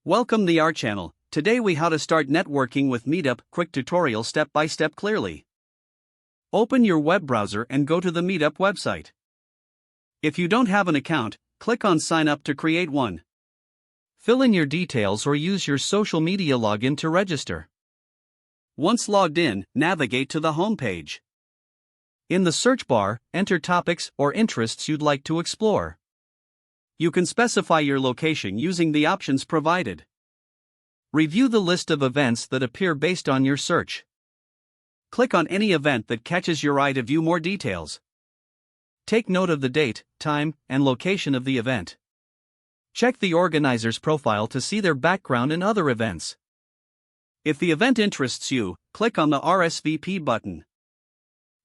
Welcome to our channel. Today we how to start networking with Meetup, quick tutorial step by step clearly. Open your web browser and go to the Meetup website. If you don't have an account, click on sign up to create one. Fill in your details or use your social media login to register. Once logged in, navigate to the home page. In the search bar, enter topics or interests you'd like to explore. You can specify your location using the options provided. Review the list of events that appear based on your search. Click on any event that catches your eye to view more details. Take note of the date, time, and location of the event. Check the organizer's profile to see their background and other events. If the event interests you, click on the RSVP button.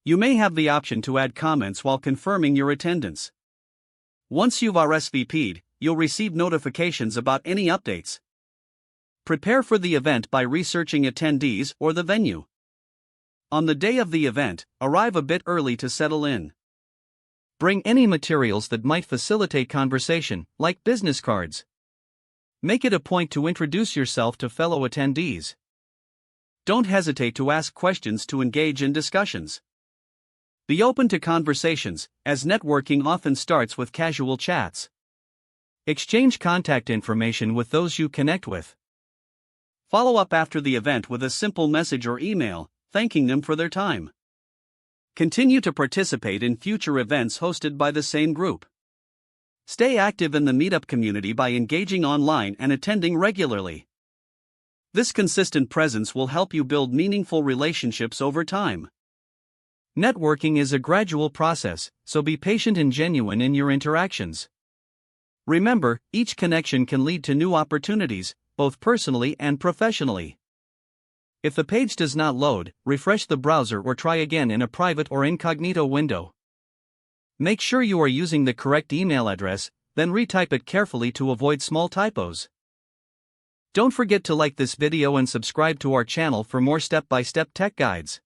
You may have the option to add comments while confirming your attendance. Once you've RSVP'd, you'll receive notifications about any updates. Prepare for the event by researching attendees or the venue. On the day of the event, arrive a bit early to settle in. Bring any materials that might facilitate conversation, like business cards. Make it a point to introduce yourself to fellow attendees. Don't hesitate to ask questions to engage in discussions. Be open to conversations, as networking often starts with casual chats. Exchange contact information with those you connect with. Follow up after the event with a simple message or email, thanking them for their time. Continue to participate in future events hosted by the same group. Stay active in the Meetup community by engaging online and attending regularly. This consistent presence will help you build meaningful relationships over time. Networking is a gradual process, so be patient and genuine in your interactions. Remember, each connection can lead to new opportunities, both personally and professionally. If the page does not load, refresh the browser or try again in a private or incognito window. Make sure you are using the correct email address, then retype it carefully to avoid small typos. Don't forget to like this video and subscribe to our channel for more step-by-step tech guides.